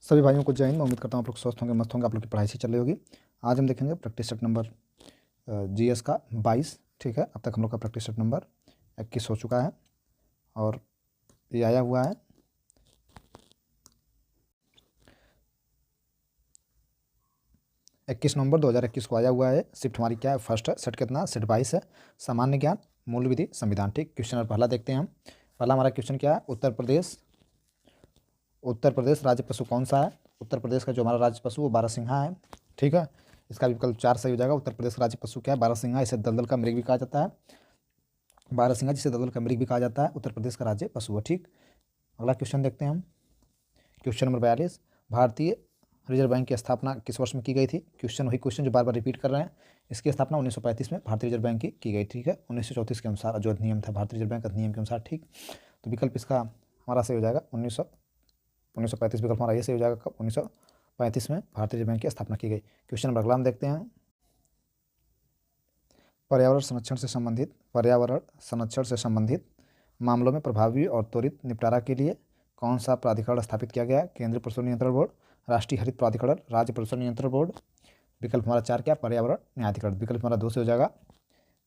सभी भाइयों को जय हिंद। मैं उम्मीद करता हूँ आप लोग स्वस्थ होंगे, मस्त होंगे। आप लोग की पढ़ाई से चल रही होगी। आज हम देखेंगे प्रैक्टिस सेट नंबर जीएस का 22। ठीक है, अब तक हम लोग का प्रैक्टिस सेट नंबर 21 हो चुका है और ये आया हुआ है 21 नवंबर 2021 को आया हुआ है। शिफ्ट हमारी क्या है? फर्स्ट है। सेट कितना? सेट 22 है। सामान्य ज्ञान, मूल विधि, संविधान। ठीक, क्वेश्चन नंबर पहला देखते हैं हम। पहला हमारा क्वेश्चन क्या है? उत्तर प्रदेश राज्य पशु कौन सा है? उत्तर प्रदेश का जो हमारा राज्य पशु वो बारहसिंघा है। ठीक है, इसका विकल्प 4 सही हो जाएगा। उत्तर प्रदेश का राज्य पशु क्या है? बारहसिंघा। इसे दलदल का मृग भी कहा जाता है। बारहसिंघा जिसे दलदल का मृग भी कहा जाता है, उत्तर प्रदेश का राज्य पशु है। ठीक, अगला क्वेश्चन देखते हैं हम। क्वेश्चन नंबर 42, भारतीय रिजर्व बैंक की स्थापना किस वर्ष में की गई थी? क्वेश्चन वही क्वेश्चन जो बार बार रिपीट कर रहे हैं। इसकी स्थापना 1935 में भारतीय रिजर्व बैंक की गई। ठीक है, 1934 के अनुसार जो अधिनियम था भारतीय रिजर्व बैंक अधिनियम के अनुसार। ठीक, तो विकल्प इसका हमारा सही हो जाएगा 1935। विकल्प हमारा ये सही हो जाएगा कब? 1935 में भारतीय रिजर्व बैंक की स्थापना की गई। क्वेश्चन नंबर अगला हम देखते हैं। पर्यावरण संरक्षण से संबंधित मामलों में प्रभावी और त्वरित निपटारा के लिए कौन सा प्राधिकरण स्थापित किया गया है? केंद्रीय प्रदूषण नियंत्रण बोर्ड, राष्ट्रीय हरित प्राधिकरण, राज्य प्रदूषण नियंत्रण बोर्ड। विकल्प हमारा 4 क्या? पर्यावरण न्यायाधिकरण। विकल्प हमारा 2 से हो जाएगा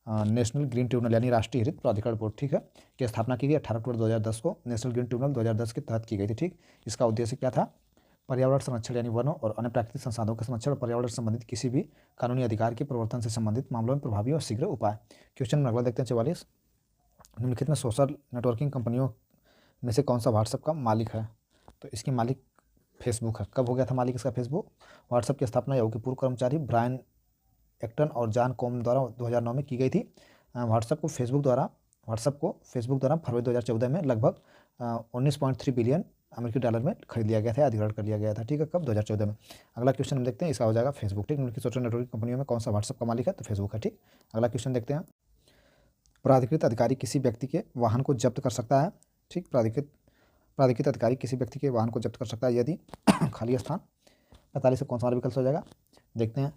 नेशनल ग्रीन ट्रिब्यूनल यानी राष्ट्रीय हरित प्राधिकरण बोर्ड। ठीक है, की स्थापना की गई 18 अक्टूबर 2010 को नेशनल ग्रीन ट्रिब्यूनल 2010 के तहत की गई थी। ठीक, इसका उद्देश्य क्या था? पर्यावरण संरक्षण यानी वनों और अन्य प्राकृतिक संसाधनों के संरक्षण और पर्यावरण से संबंधित किसी भी कानूनी अधिकार के प्रवर्तन से संबंधित मामलों में प्रभावी और शीघ्र उपाय। क्वेश्चन नंबर अगला देखते हैं 44, निम्नलिखित में सोशल नेटवर्किंग कंपनियों में से कौन सा व्हाट्सएप का मालिक है? तो इसकी मालिक फेसबुक है। कब हो गया था मालिक इसका फेसबुक? व्हाट्सएप की स्थापना याहू के पूर्व कर्मचारी ब्रायन एक्टन और जॉन कॉम द्वारा 2009 में की गई थी। व्हाट्सएप को फेसबुक द्वारा फरवरी 2014 में लगभग 19.3 बिलियन अमेरिकी डॉलर में खरीद लिया गया था, अधिग्रहण कर लिया गया था। ठीक है, कब? 2014 में। अगला क्वेश्चन हम देखते हैं, इसका हो जाएगा फेसबुक। ठीक, निम्नलिखित सोशल नेटवर्किंग कंपनियों में कौन सा व्हाट्सएप का मालिक है? तो फेसबुक है। ठीक, अगला क्वेश्चन देखते हैं। प्राधिकृत अधिकारी किसी व्यक्ति के वाहन को जब्त कर सकता है। ठीक, प्राधिकृत अधिकारी किसी व्यक्ति के वाहन को जब्त कर सकता है यदि खाली स्थान 45 से कौन सा हमारा विकल्प हो जाएगा? देखते हैं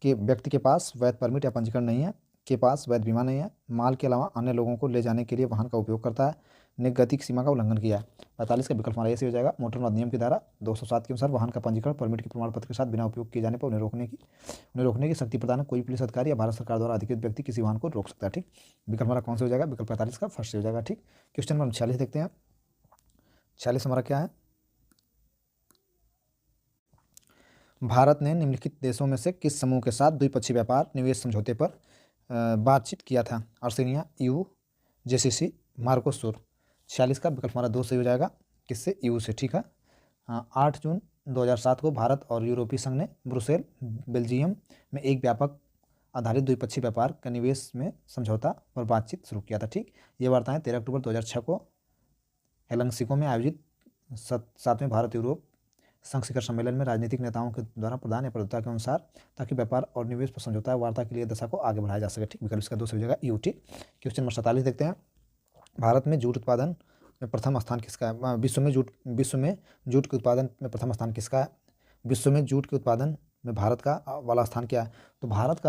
कि व्यक्ति के पास वैध परमिट या पंजीकरण नहीं है, के पास वैध बीमा नहीं है, माल के अलावा अन्य लोगों को ले जाने के लिए वाहन का उपयोग करता है, ने गति की सीमा का उल्लंघन किया है। 45 का विकल्प हमारा ये सही हो जाएगा। मोटर अधिनियम की धारा 207 के अनुसार वाहन का पंजीकरण परमिट के प्रमाण पत्र के साथ बिना उपयोग किए जाने पर उन्हें रोकने की शक्ति प्रदान कोई पुलिस अधिकारी या भारत सरकार द्वारा अधिकृत व्यक्ति किसी वाहन को रोक सकता है। ठीक, विकल्प हमारा कौन से हो जाएगा? विकल्प 45 का फर्स्ट हो जाएगा। ठीक, क्वेश्चन नंबर 46 देखते हैं। 46 हमारा क्या है? भारत ने निम्नलिखित देशों में से किस समूह के साथ द्विपक्षीय व्यापार निवेश समझौते पर बातचीत किया था? अर्सेनिया, EU, JCC, मार्कोसुर। 46 का विकल्प हमारा 2 सही हो जाएगा। किससे? EU से। ठीक है, 8 जून 2007 को भारत और यूरोपीय संघ ने ब्रुसेल, बेल्जियम में एक व्यापक आधारित द्विपक्षीय व्यापार का निवेश में समझौता पर बातचीत शुरू किया था। ठीक, ये वार्ताएं 13 अक्टूबर 2006 को हेलसिंकी में आयोजित 7वें भारत यूरोप संघ शिखर सम्मेलन में राजनीतिक नेताओं के द्वारा प्रदान या प्रदाता के अनुसार, ताकि व्यापार और निवेश पर समझौता वार्ता के लिए दशा को आगे बढ़ाया जा सके। ठीक, विकल्प इसका 2 सही हो जाएगा, EU। ठीक, क्वेश्चन नंबर 47 देखते हैं। भारत में जूट उत्पादन में प्रथम स्थान किसका है? विश्व में जूट के उत्पादन में प्रथम स्थान किसका है? विश्व में जूट के उत्पादन में भारत का वाला स्थान क्या है? तो भारत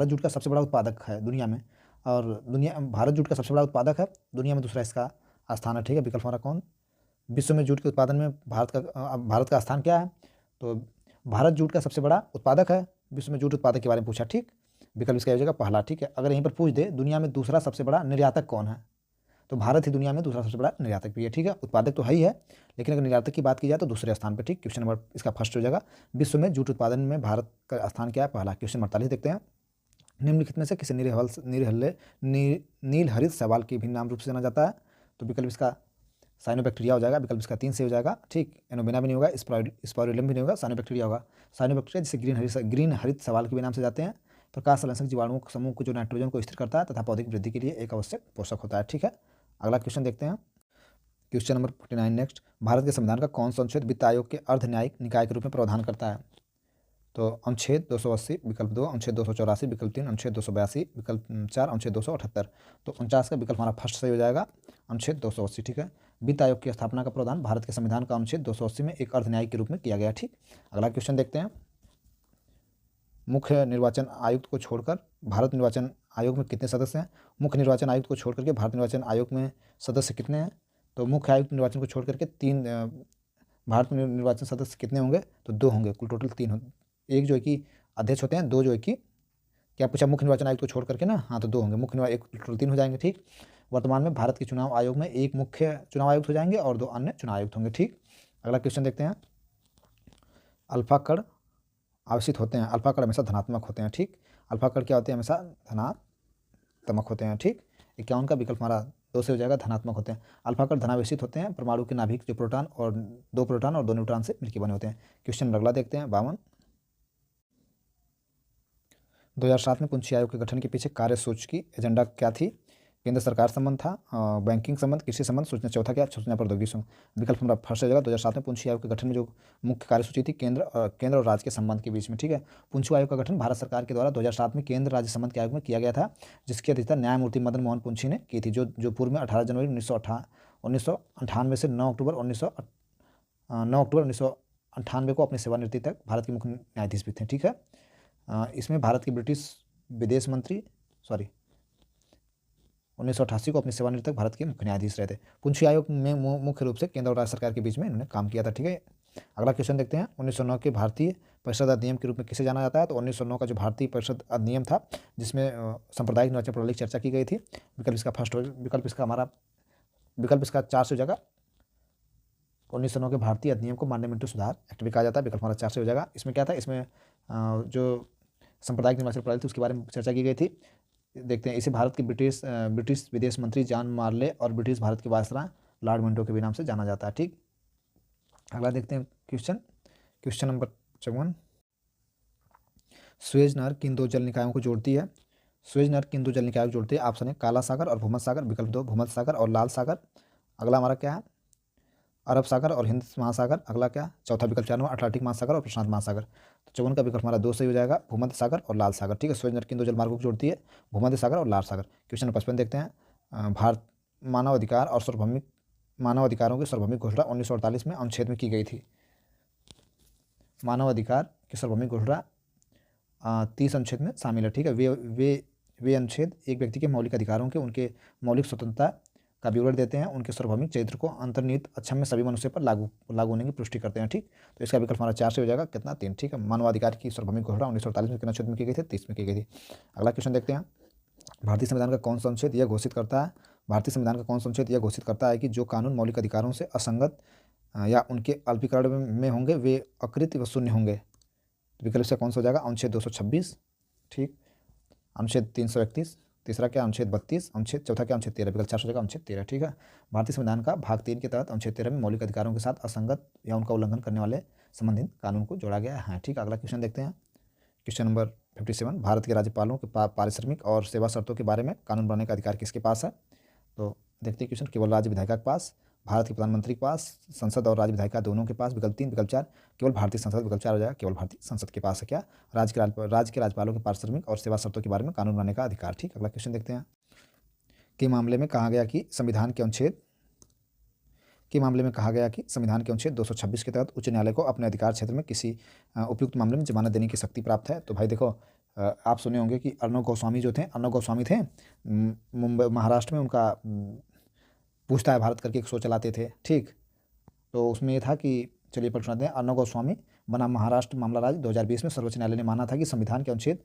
जूट का सबसे बड़ा उत्पादक है दुनिया में, और भारत जूट का सबसे बड़ा उत्पादक है दुनिया में। दूसरा इसका स्थान है। ठीक है, विकल्प हमारा कौन? विश्व में जूट के उत्पादन में भारत का स्थान क्या है? तो भारत जूट का सबसे बड़ा उत्पादक है। विश्व में जूट उत्पादक के बारे में पूछा। ठीक, विकल्प इसका हो जाएगा पहला। ठीक है, अगर यहीं पर पूछ दे दुनिया में दूसरा सबसे बड़ा निर्यातक कौन है, तो भारत ही दुनिया में दूसरा सबसे बड़ा निर्यातक भी है। ठीक है, उत्पादक तो है ही है, लेकिन अगर निर्यातक की बात की जाए तो दूसरे स्थान पर। ठीक, क्वेश्चन नंबर इसका फर्स्ट हो जाएगा। विश्व में जूट उत्पादन में भारत का स्थान क्या है? पहला। क्वेश्चन 48 देखते हैं। निम्नलिखित में से किसी नील हरित शैवाल के भिन्न नाम रूप से जाना जाता है? तो विकल्प इसका साइनोबैक्टीरिया हो जाएगा। विकल्प इसका 3 से हो जाएगा। ठीक, एनोबेना भी नहीं होगा, स्पाइरुलम भी नहीं होगा, साइनोबैक्टीरिया होगा। साइनोबैक्टीरिया जिसे ग्रीन हरित शैवाल के भी नाम से जाते हैं, प्रकाश संश्लेषक जीवाणुओं के समूह को जो नाइट्रोजन को स्थिर करता है तथा पौधे की वृद्धि के लिए एक आवश्यक पोषक होता है। ठीक है, अगला क्वेश्चन देखते हैं। Question number 49 next. भारत के संविधान का कौन सा अनुच्छेद वित्त आयोग के अर्ध न्यायिक निकाय के रूप में प्रावधान करता है? तो अनुच्छेद 280 विकल्प 2, अनुच्छेद 284 विकल्प 3, अनुच्छेद 282 विकल्प 4, अनुच्छेद 278। तो 49 का विकल्प हमारा फर्स्ट सही हो जाएगा, अनुच्छेद 280। ठीक है, वित्त आयोग की स्थापना का प्रावधान भारत के संविधान का अनुच्छेद 280 में एक अर्धन्यायिक के रूप में किया गया। ठीक, अगला क्वेश्चन देखते हैं। मुख्य निर्वाचन आयुक्त को छोड़कर भारत निर्वाचन आयोग में कितने सदस्य हैं? मुख्य निर्वाचन आयुक्त को छोड़ करके भारत निर्वाचन आयोग में सदस्य कितने हैं? तो मुख्य आयुक्त निर्वाचन को छोड़ करके भारत में निर्वाचन सदस्य कितने होंगे? तो 2 होंगे, कुल टोटल 3 हो, एक जो है कि अध्यक्ष होते हैं, 2 जो है कि क्या पूछा, मुख्य निर्वाचन आयुक्त को छोड़ करके ना, हाँ तो 2 होंगे, मुख्य एक टोटल 3 हो जाएंगे। ठीक, वर्तमान में भारत के चुनाव आयोग में एक मुख्य चुनाव आयुक्त हो जाएंगे और 2 अन्य चुनाव आयुक्त होंगे। ठीक, अगला क्वेश्चन देखते हैं। अल्फा कण आवेशित होते हैं, अल्फा कण हमेशा धनात्मक होते हैं। ठीक, अल्फा कण क्या होते हैं? हमेशा धनात्मक होते हैं। ठीक, 51 का विकल्प हमारा 2 से हो जाएगा, धनात्मक होते हैं। अल्फा कण धनावेशित होते हैं, परमाणु के नाभिक जो प्रोटॉन और 2 न्यूट्रॉन से मिलकर बने होते हैं। क्वेश्चन अगला देखते हैं 52। 2007 में पुंछी आयोग के गठन के पीछे कार्यसूची की एजेंडा क्या थी? केंद्र सरकार संबंध था, बैंकिंग संबंध, कृषि संबंध, सूचना, चौथा क्या? सूचना प्रौद्योगिकी संबंध। विकल्प हमारा फर्स्ट हो जाएगा। 2007 में पुंछी आयोग के गठन में जो मुख्य कार्यसूची थी केंद्र और राज्य के संबंध के बीच में। ठीक है, पुंछी आयोग का गठन भारत सरकार के द्वारा 2007 में केंद्र राज्य संबंध के आयोग में किया गया था, जिसकी अध्यक्षता न्यायमूर्ति मदन मोहन पुंछी ने की थी, जो पूर्व में 18 जनवरी 1998 से 9 अक्टूबर 1998 को अपनी सेवानिवृत्ति तक भारत के मुख्य न्यायाधीश भी थे। ठीक है, इसमें भारत के ब्रिटिश विदेश मंत्री 1988 को अपनी सेवानिवृत्ति तक भारत के मुख्य न्यायाधीश रहे थे। पुंछी आयोग में मुख्य रूप से केंद्र और राज्य सरकार के बीच में इन्होंने काम किया था। ठीक है, अगला क्वेश्चन देखते हैं। 1909 के भारतीय परिषद अधिनियम के रूप में किसे जाना जाता है? तो 1909 का जो भारतीय परिषद अधिनियम था, जिसमें सांप्रदायिक निर्वाचन प्रणाली की चर्चा की गई थी। विकल्प इसका फर्स्ट हो, विकल्प इसका 4 से हो जाएगा। 1909 के भारतीय अधिनियम को माननीय मिंटो सुधार एक्ट भी कहा जाता है। विकल्प हमारा 4 से हो जाएगा। इसमें क्या था? इसमें जो सांप्रदायिक निर्वाचन प्रणाली थी उसके बारे में चर्चा की गई थी। देखते हैं, इसे भारत के ब्रिटिश विदेश मंत्री जॉन मार्ले और ब्रिटिश भारत के वायसराय लॉर्ड मिंटो के भी नाम से जाना जाता है। ठीक, अगला देखते हैं क्वेश्चन नंबर 54। सुएज नहर किन 2 जल निकायों को जोड़ती है? सुएज नहर किन 2 जल निकायों को जोड़ती है? ऑप्शन है काला सागर और भूमध्य सागर। विकल्प 2 भूमध्य सागर और लाल सागर। अगला हमारा क्या है? अरब सागर और हिंद महासागर। अगला क्या? चौथा विकल्प 4 अटलांटिक महासागर और प्रशांत महासागर। तो 54 का विकल्प हमारा 2 सही हो जाएगा, भूमध्य सागर और लाल सागर। ठीक है, सुएज नहर किन 2 जलमार्गों को जोड़ती है? भूमध्य सागर और लाल सागर। क्वेश्चन नंबर 55 देखते हैं। भारत मानव अधिकारों की सार्वभौमिक घोषणा 1948 में अनुच्छेद में की गई थी। मानव अधिकार की सार्वभौमिक घोषणा 30 अनुच्छेद में शामिल है। ठीक है, वे अनुच्छेद एक व्यक्ति के मौलिक अधिकारों के, उनके मौलिक स्वतंत्रता का विवरण देते हैं, उनके सार्वभौमिक चरित्र को अंतर्निहित अक्षम में सभी मनुष्य पर लागू होने की पुष्टि करते हैं। ठीक, तो इसका विकल्प हमारा 4 से हो जाएगा, कितना? 3। ठीक है, मानवाधिकार की सार्वभौमिक घोषणा 1948 में कितना अनुच्छेद में की गई थी? 30 में की गई थी। अगला क्वेश्चन देखते हैं। भारतीय संविधान का कौन सा अनुच्छेद यह घोषित करता है? भारतीय संविधान का कौन सा अनुच्छेद यह घोषित करता है कि जो कानून मौलिक अधिकारों से असंगत या उनके अल्पीकरण में होंगे वे अकृत्य व शून्य होंगे? विकल्प से कौन सा हो जाएगा? अनुच्छेद 226। ठीक, अनुच्छेद 331। तीसरा क्या? अनुच्छेद 32। अनुच्छेद चौथा क्या? अनुच्छेद 13। विकल्प 4 हो जाएगा, अनुच्छेद 13। ठीक है, भारतीय संविधान का भाग 3 के तहत अनुच्छेद 13 में मौलिक अधिकारों के साथ असंगत या उनका उल्लंघन करने वाले संबंधित कानून को जोड़ा गया है। ठीक, अगला क्वेश्चन देखते हैं। Question number 57। भारत के राज्यपालों के पारिश्रमिक और सेवा शर्तों के बारे में कानून बनाने का अधिकार किसके पास है? तो देखते हैं क्वेश्चन। केवल राज्य विधायिका के पास, भारत के प्रधानमंत्री के पास, संसद और राज्य विधायिका दोनों के पास। विकल्प 3। विकल्प 4 केवल भारतीय संसद। विकल्प 4 हो जाएगा, केवल भारतीय संसद के पास है क्या? राज्य के राज्यपालों के पारिश्रमिक और सेवा शर्तों के बारे में कानून बनाने का अधिकार। ठीक, अगला क्वेश्चन देखते हैं। के मामले में कहा गया कि संविधान के अनुच्छेद 226 के तहत उच्च न्यायालय को अपने अधिकार क्षेत्र में किसी उपयुक्त मामले में जमानत देने की शक्ति प्राप्त है। तो भाई देखो, आप सुने होंगे कि अर्णव गोस्वामी थे, मुंबई महाराष्ट्र में उनका पूछता है भारत करके एक शो चलाते थे। ठीक, तो उसमें ये था कि चलिए पढ़ सुनाते हैं। अर्णव गोस्वामी बनाम महाराष्ट्र मामला राज्य 2020 में सर्वोच्च न्यायालय ने माना था कि संविधान का अनुच्छेद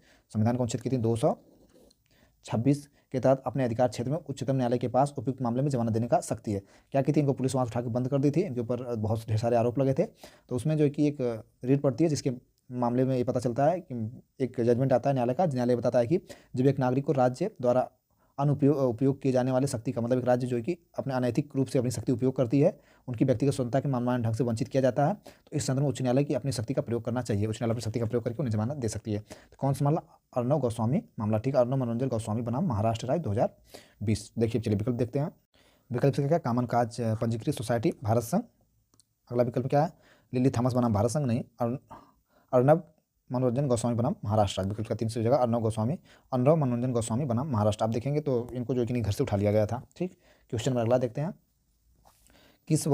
कितनी 226 के तहत अपने अधिकार क्षेत्र में उच्चतम न्यायालय के पास उपयुक्त मामले में जमानत देने का शक्ति है। क्या की थी? इनको पुलिस वहाँ उठा के बंद कर दी थी, इनके ऊपर बहुत ढेर सारे आरोप लगे थे। तो उसमें जो कि एक रीट पड़ती है जिसके मामले में ये पता चलता है कि एक जजमेंट आता है न्यायालय का। न्यायालय बताता है कि जब एक नागरिक को राज्य द्वारा उपयोग किए जाने वाले शक्ति का, मतलब एक राज्य जो कि अपने अनैतिक रूप से अपनी शक्ति उपयोग करती है, उनकी व्यक्तिगत स्वतंत्रता के मनमाने ढंग से वंचित किया जाता है, तो इस संदर्भ में उच्च न्यायालय की अपनी शक्ति का प्रयोग करना चाहिए। उच्च न्यायालय अपनी शक्ति का प्रयोग करके उन्हें जमानत दे सकती है। तो कौन सा मामला? अर्णव गोस्वामी मामला। ठीक है, अर्णव मनोरंजन गोस्वामी बनाम महाराष्ट्र राज्य 2020। देखिए चलिए विकल्प देखते हैं। विकल्प से क्या? कामन काज पंजीकृत सोसाइटी भारत संघ। अगला विकल्प क्या है? लिली थॉमस बनाम भारत संघ नहीं, अर्णव मनोरंजन गोस्वामी बनाम महाराष्ट्र। विकल्प का 3 से हो जाएगा, अर्णव मनोरंजन गोस्वामी बनाम महाराष्ट्र। आप देखेंगे तो इनको जो कि घर से उठा लिया गया था। ठीक, क्वेश्चन नंबर अगला देखते हैं। किस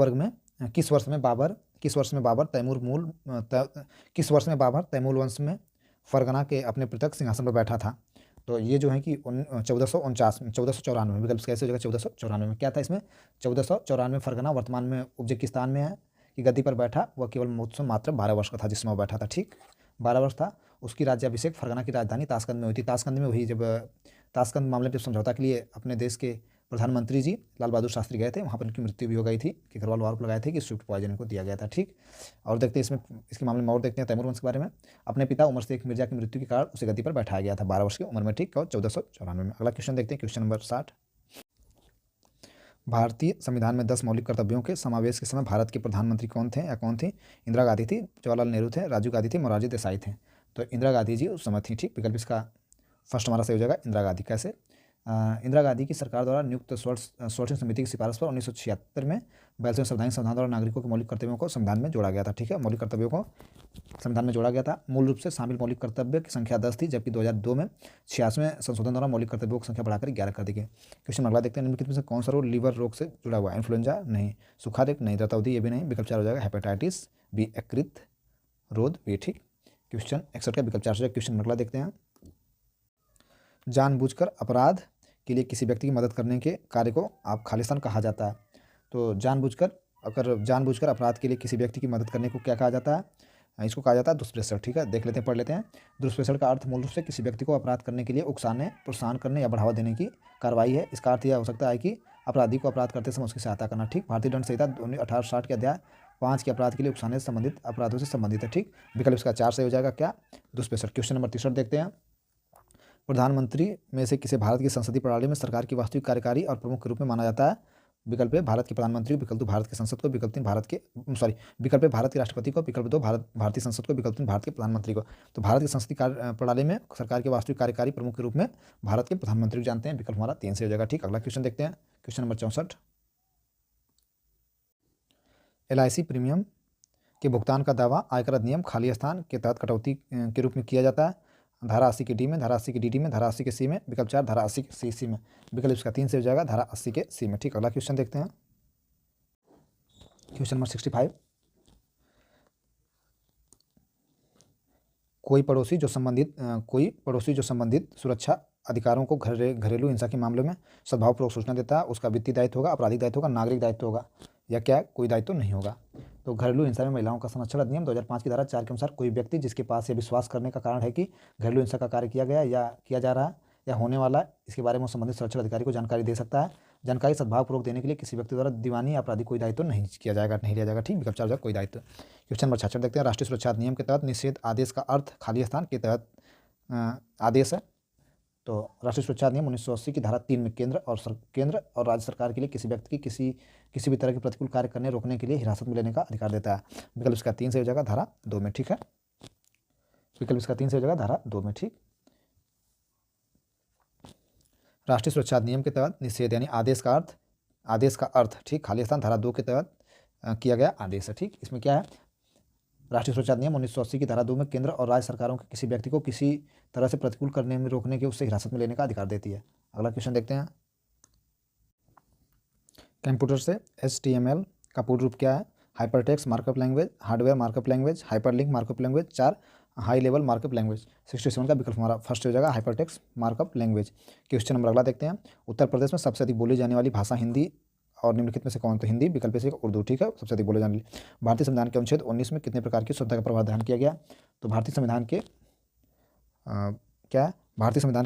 वर्ष में बाबर तैमूर वंश में फरगना के अपने पृथक सिंहासन पर बैठा था? तो ये जो है कि 1494 में। विकल्प कैसे हो जाएगा? 1494 में। क्या था इसमें? 1494 फरगना वर्तमान में उज्बेकिस्तान में है, कि गद्दी पर बैठा वह केवल मुझसे मात्र 12 वर्ष का था जिसमें वो बैठा था। ठीक, 12 वर्ष था। उसकी राज्याभिषेक फरगना की राजधानी ताशकंद में हुई थी। ताशकंद में वही जब ताशकंद मामले पर समझौता के लिए अपने देश के प्रधानमंत्री जी लाल बहादुर शास्त्री गए थे, वहाँ पर उनकी मृत्यु भी हो गई थी कि घर वालों आरोप लगाए थे कि स्विफ्ट पॉइजन को दिया गया था। ठीक, और देखते हैं इसमें इसके मामले में और देखते हैं तैमूर वंश के बारे में। अपने पिता उमर शेख मिर्जा की मृत्यु के कारण उसे गद्दी पर बैठाया गया था 12 वर्ष की उम्र में। ठीक, और 1494 में। अगला क्वेश्चन देखते हैं, क्वेश्चन नंबर 60। भारतीय संविधान में 10 मौलिक कर्तव्यों के समावेश के समय भारत के प्रधानमंत्री कौन थे या कौन थी? इंदिरा गांधी थी, जवाहरलाल नेहरू थे, राजीव गांधी थे, मोरारजी देसाई थे। तो इंदिरा गांधी जी उस समय थी। ठीक, विकल्प इसका फर्स्ट हमारा सही हो जाएगा, इंदिरा गांधी। कैसे? इंदिरा गांधी की सरकार द्वारा नियुक्त सोर्सिंग समिति की सिफारिश पर 1976 में 42वें संवैधानिक संविधान द्वारा नागरिकों के मौलिक कर्तव्यों को संविधान में जोड़ा गया था। ठीक है, मौलिक कर्तव्यों को संविधान में जोड़ा गया था। मूल रूप से शामिल मौलिक कर्तव्य की संख्या 10 थी, जबकि 2002 में 86वें संशोधन द्वारा मौलिक कर्तव्यों की संख्या बढ़ाकर 11 कर दी गई। क्वेश्चन अगला देखते हैं, निम्नलिखित में से कौन सा रोग लीवर रोग से जुड़ा हुआ है? इन्फ्लुएंजा नहीं, सूखा रोग नहीं, रतौंधी ये भी नहीं। विकल्प 4 हो जाएगा हेपेटाइटिस बी, यकृत रोग बी। ठीक, क्वेश्चन 61 का विकल्प 4 हो जाएगा। क्वेश्चन अगला देखते हैं, जानबूझकर अपराध के लिए किसी व्यक्ति की मदद करने के कार्य को आप खालिस्तान कहा जाता है। तो जानबूझकर अपराध के लिए किसी व्यक्ति की मदद करने को क्या कहा जाता है? इसको कहा जाता है दुष्प्रेषण। ठीक है, देख लेते हैं, पढ़ लेते हैं। दुष्प्रेषण का अर्थ मूल रूप से किसी व्यक्ति को अपराध करने के लिए उकसाने, प्रोत्साहन करने या बढ़ावा देने की कार्रवाई है। इसका अर्थ यह हो सकता है कि अपराधी को अपराध करते समय उसकी सहायता करना। ठीक, भारतीय दंड संहिता 1860 के अध्याय 5 के अपराध के लिए उकसाने से संबंधित अपराधों से संबंधित है। ठीक, विकल्प इसका 4 से हो जाएगा क्या? दुष्प्रेषण। क्वेश्चन नंबर 63 देखते हैं, प्रधानमंत्री में से किसे भारत की संसदीय प्रणाली में सरकार की वास्तविक कार्यकारी और प्रमुख के रूप में माना जाता है? विकल्प ए भारत के प्रधानमंत्री, विकल्प 2 भारत के संसद को, विकल्प 3 विकल्प ए भारत के राष्ट्रपति को, विकल्प 2 भारतीय संसद को, विकल्प 3 भारत के प्रधानमंत्री को। तो भारत की संसदीय प्रणाली में सरकार के वास्तविक कार्यकारी प्रमुख के रूप में भारत के प्रधानमंत्री जानते हैं। विकल्प हमारा 3 से हो जाएगा। ठीक, अगला क्वेश्चन देखते हैं, क्वेश्चन नंबर 64। LIC प्रीमियम के भुगतान का दावा आयकर अधिनियम खाली स्थान के तहत कटौती के रूप में किया जाता है। धारा 80 के डी में, धारा 80 के DD में, धारा 80 के C में। विकल्प 4 धारा 80 के CC में। विकल्प इसका 3 से हो जाएगा, धारा 80 के C में। ठीक, अगला क्वेश्चन देखते हैं, क्वेश्चन नंबर 65। कोई पड़ोसी जो संबंधित सुरक्षा अधिकारों को घरेलू हिंसा के मामले में सद्भावपूर्वक सूचना देता है, उसका वित्तीय दायित्व होगा, आपराधिक दायित्व होगा, नागरिक दायित्व होगा, या क्या कोई दायित्व नहीं होगा। तो घरेलू हिंसा में महिलाओं का संरक्षण अधिनियम 2005 की धारा 4 के अनुसार कोई व्यक्ति जिसके पास यह विश्वास करने का कारण है कि घरेलू हिंसा का कार्य किया गया या किया जा रहा है या होने वाला है, इसके बारे में संबंधित सुरक्षा अधिकारी को जानकारी दे सकता है। जानकारी सद्भावपूर्वक देने के लिए किसी व्यक्ति द्वारा दीवानी या आपराधिक कोई दायित्व नहीं लिया जाएगा। ठीक, विकल्प 4 हो जाएगा कोई दायित्व। क्वेश्चन नंबर 66 देखते हैं, राष्ट्रीय सुरक्षा अधिनियम के तहत निषेध आदेश का अर्थ खाली स्थान के तहत आदेश है। तो राष्ट्रीय सुरक्षा अधिनियम 1980 की धारा 3 में केंद्र और राज्य सरकार के लिए किसी व्यक्ति की किसी भी तरह के प्रतिकूल कार्य करने रोकने के लिए हिरासत में लेने का अधिकार देता है। विकल्प इसका 3 से हो जाएगा, धारा 2 में। ठीक है, विकल्प इसका 3 से हो जाएगा, धारा 2 में। ठीक, राष्ट्रीय सुरक्षा अधिनियम के तहत निषेध यानी आदेश का अर्थ ठीक खाली स्थान धारा 2 के तहत किया गया आदेश है। ठीक, इसमें क्या है, राष्ट्रीय सुरक्षा अधिनियम 1980 की धारा 2 में केंद्र और राज्य सरकारों के किसी व्यक्ति को किसी तरह से प्रतिकूल करने में रोकने के उससे हिरासत में लेने का अधिकार देती है। अगला क्वेश्चन देखते हैं, कंप्यूटर से HTML का पूर्ण रूप क्या है? Hypertext markup language, hardware markup language, hyperlink markup language, 4 high level markup language. 67 का विकल्प हमारा फर्स्ट हो जाएगा, hypertext markup language. Question number अगला देखते हैं, उत्तर प्रदेश में सबसे अधिक बोली जाने वाली भाषा हिंदी और निम्नलिखित में से कौन? तो हिंदी, विकल्प से उर्दू। ठीक है, सबसे अधिक बोले जाने वाली। भारतीय संविधान के अनुच्छेद 19 में कितने प्रकार की शुद्धता का प्रावधान किया गया? तो भारतीय संविधान के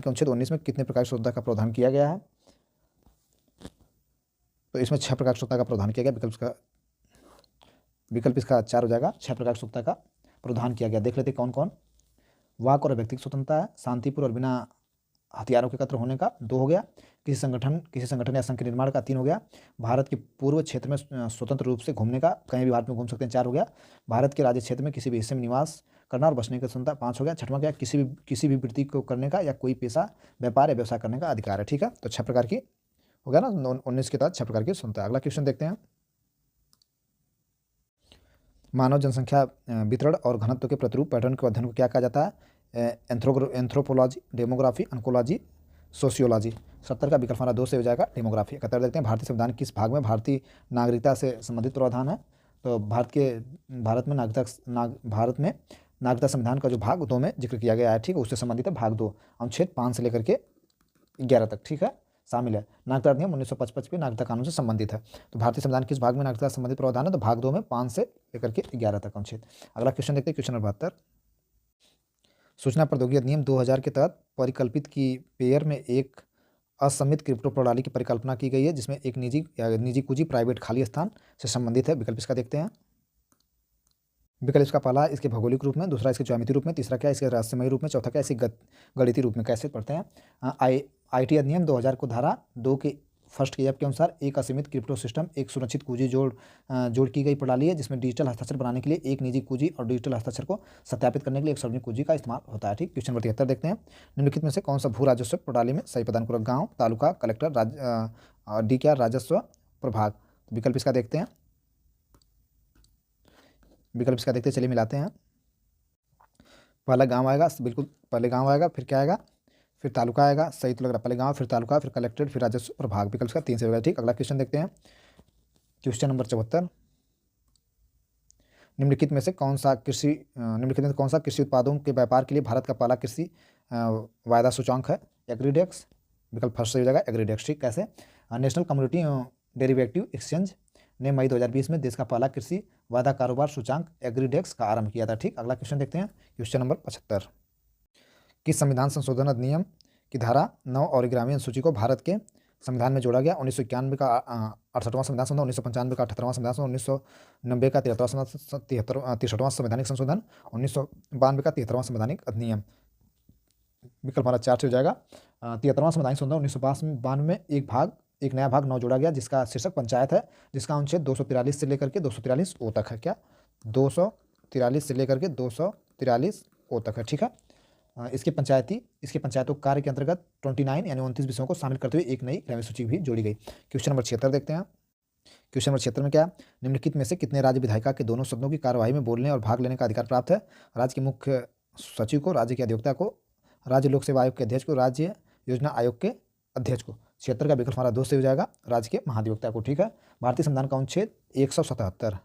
अनुच्छेद 19 में कितने प्रकार की शुद्धता का प्रावधान किया गया है? तो इसमें 6 प्रकार की शुद्धता का प्रावधान किया गया। विकल्प इसका 4 हो जाएगा, 6 प्रकार की शुद्धता का प्रावधान किया गया। देख लेते कौन कौन। वाक और व्यक्तिगत स्वतंत्रता है, शांतिपूर्ण और बिना हथियारों के एकत्र होने का 2 हो गया, किसी संगठन या संघ के निर्माण का 3 हो गया, भारत के पूर्व क्षेत्र में स्वतंत्र रूप से घूमने का, कहीं भी भारत में घूम सकते हैं 4 हो गया, भारत के राज्य क्षेत्र में किसी भी हिस्से में निवास करना और बसने की स्वतंत्रता 5 हो गया, 6वां क्या, किसी भी वृत्ति को करने का या कोई पेशा, व्यापार या व्यवसाय करने का अधिकार है। ठीक है, तो 6 प्रकार की हो गया ना, 19 के तहत 6 प्रकार की स्वतंत्रता। अगला क्वेश्चन देखते हैं, मानव जनसंख्या वितरण और घनत्व के प्रतिरूप पैटर्न के अध्ययन को क्या कहा जाता है? Anthropology, demography, oncology, sociology. 70 का विकल्प हमारा 2 से हो जाएगा, डेमोग्राफी। 71 देखते हैं, भारतीय संविधान किस भाग में भारतीय नागरिकता से संबंधित प्रावधान है? तो भारत में नागरिकता संविधान का जो भाग 2 में जिक्र किया गया है, ठीक है, उससे संबंधित है भाग 2, अनुच्छेद 5 से लेकर के 11 तक। ठीक है, शामिल है। नागरिकता अधिनियम 1955 भी नागरिकता कानून से संबंधित है। तो भारतीय संविधान किस भाग में नागरिकता से संबंधित प्रावधान है? तो भाग 2 में 5 से लेकर के 11 तक अनुच्छेद। अगला क्वेश्चन देखते हैं, क्वेश्चन नंबर 72। सूचना प्रौद्योगिकी अधिनियम 2000 के तहत परिकल्पित की पेयर में एक असमित क्रिप्टो प्रणाली की परिकल्पना की गई है, जिसमें एक निजी कुंजी प्राइवेट खाली स्थान से संबंधित है। विकल्प इसका देखते हैं। विकल्प इसका पहला इसके भौगोलिक रूप में, दूसरा इसके ज्यामितीय रूप में, तीसरा क्या इसके रहस्यमय रूप में, चौथा क्या इसके गणितीय रूप में। कैसे पढ़ते हैं? आईटी अधिनियम 2000 को धारा 2 के फर्स्ट के के अनुसार एक असीमित क्रिप्टो सिस्टम एक सुरक्षित कुंजी जोड़ की गई प्रणाली है, जिसमें डिजिटल हस्ताक्षर बनाने के लिए एक निजी कुंजी और डिजिटल हस्ताक्षर को सत्यापित करने के लिए एक सार्वजनिक कुंजी का इस्तेमाल होता है। ठीक। क्वेश्चन नंबर 73 देखते हैं। निम्नलिखित में से कौन सा भू राजस्व प्रणाली में सही प्रदान गाँव, तालुका, कलेक्टर, डी क्या राजस्व प्रभाग। विकल्प इसका देखते हैं। विकल्प इसका देखते चलिए मिलाते हैं। पहला गांव आएगा, बिल्कुल पहले गांव आएगा, फिर क्या आएगा, फिर तालुका आएगा। सही तो लग रहा है, पहले गांव फिर तालुका फिर कलेक्टेड फिर राजस्व प्रभाग। विकल्प इसका 3 से होगा। ठीक। अगला क्वेश्चन देखते हैं, क्वेश्चन नंबर 74। निम्नलिखित में से कौन सा कृषि उत्पादों के व्यापार के लिए भारत का पहला कृषि वायदा सूचकांक है? एग्रीडेक्स। विकल्प फर्स्ट सही हो जाएगा, एग्रीडेक्स। ठीक। कैसे? नेशनल कम्युनिटी डेरिवेटिव एक्सचेंज ने मई 2020 में देश का पहला कृषि वायदा कारोबार सूचांक एग्रीडेक्स का आरंभ किया था। ठीक। अगला क्वेश्चन देखते हैं, क्वेश्चन नंबर 75। किस संविधान संशोधन अधिनियम की धारा 9 और 11वीं सूची को भारत के संविधान में जोड़ा गया? 1991 का 68वां संविधान संशोधन, 1995 का 78वां संविधान संशोधन, 1990 का 63वां संवैधानिक संशोधन, 1992 का 73वां संवैधानिक अधिनियम। विकल्प हमारा 4 से हो जाएगा। 73वां संवैधानिक संशोधन 1992 में एक नया भाग 9 जोड़ा गया, जिसका शीर्षक पंचायत है, जिसका अनुच्छेद 243 से लेकर के 243 ओ तक है। क्या? 243 से लेकर के 243 ओ तक है। ठीक है। इसके पंचायतों कार्य के अंतर्गत 29 यानी 29 विषयों को शामिल करते हुए एक नई ग्रामीण सूची भी जोड़ी गई। क्वेश्चन नंबर 76 देखते हैं। क्वेश्चन नंबर 76 में क्या? निम्नलिखित में से कितने राज्य विधायिका के दोनों सदनों की कार्यवाही में बोलने और भाग लेने का अधिकार प्राप्त है? राज्य के मुख्य सचिव को, राज्य के अधिवक्ता को, राज्य लोक सेवा आयोग के अध्यक्ष को, राज्य योजना आयोग के अध्यक्ष को। 76 का विकल्प हमारा 2 से हो जाएगा, राज्य के महाधिवक्ता को। ठीक है। भारतीय संविधान का अनुच्छेद 177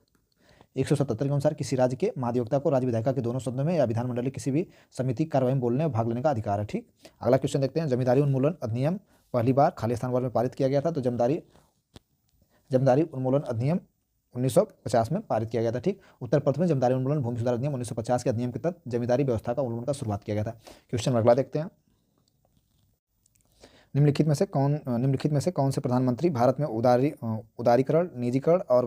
के अनुसार किसी राज्य के महाधिवक्ता को राज्य विधायिका के दोनों सदनों में या विधानमंडल की किसी भी समिति कार्रवाई में बोलने और भाग लेने का अधिकार है। ठीक। अगला क्वेश्चन देखते हैं। जमींदारी उन्मूलन अधिनियम पहली बार खाली स्थान वार्ड में पारित किया गया था। तो जमींदारी उन्मूलन अधिनियम 1950 में पारित किया गया था। ठीक। उत्तर प्रदेश में जमींदारी उन्मूलन भूमि सुधार अधिनियम 1950 के अधिनियम के तहत जमींदारी व्यवस्था का उन्मूलन का शुरुआत किया गया था। क्वेश्चन अगला देखते हैं। निम्नलिखित में से कौन से प्रधानमंत्री भारत में उदारीकरण, निजीकरण और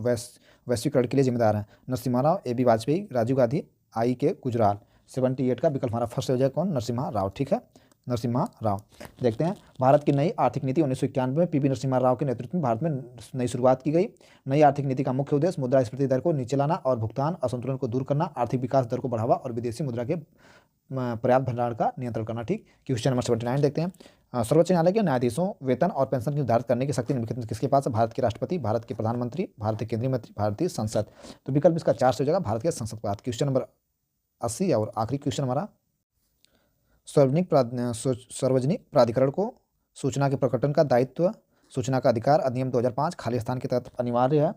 वैश्वीकरण के लिए जिम्मेदार हैं? Narasimha Rao, AB Vajpayee, Rajiv Gandhi, IK Gujral. 78 का विकल्प हमारा फर्स्ट हो जाएगा कौन? नरसिम्हा राव। ठीक है, नरसिम्हा राव। देखते हैं। भारत की नई आर्थिक नीति 1991 में PV नरसिम्हा राव के नेतृत्व में भारत में नई शुरुआत की गई। नई आर्थिक नीति का मुख्य उद्देश्य मुद्रास्फीति दर को नीचे लाना और भुगतान असंतुलन को दूर करना, आर्थिक विकास दर को बढ़ावा और विदेशी मुद्रा के पर्याप्त भंडारण का नियंत्रण करना। ठीक। क्वेश्चन नंबर 79 देखते हैं। सर्वोच्च न्यायालय के न्यायाधीशों वेतन और पेंशन की निर्धारित करने की शक्ति निम्नलिखित में किसके पास है? भारत के राष्ट्रपति, भारत के प्रधानमंत्री, भारत के केंद्रीय मंत्री, भारतीय संसद। तो विकल्प इसका 4 से हो जाएगा, भारत के संसद के बाद। क्वेश्चन नंबर 80 और आखिरी क्वेश्चन हमारा, सार्वजनिक प्राधिकरण को सूचना के प्रकटन का दायित्व, सूचना का अधिकार अधिनियम 2005 खाली स्थान के तहत अनिवार्य है।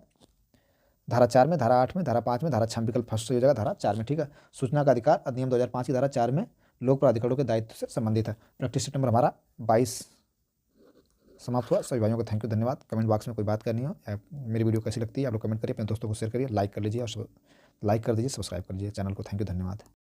धारा 4 में, धारा 8 में, धारा 5 में, धारा 6 में। विकल्प फर्स्ट हो जाएगा धारा 4 में। ठीक है। सूचना का अधिकार अधिनियम 2005 की धारा 4 में लोक प्राधिकरणों के दायित्व से संबंधित है। प्रैक्टिस सेप्टेम्बर हमारा 22 समाप्त हुआ। सभी भाइयों को थैंक यू, धन्यवाद। कमेंट बॉक्स में कोई बात करनी हो या मेरी वीडियो कैसी लगती है आप लोग कमेंट करिए, अपने दोस्तों को शेयर करिए, लाइक कर लीजिए और लाइक कर दीजिए, सब्सक्राइब कर लीजिए चैनल को। थैंक यू, धन्यवाद।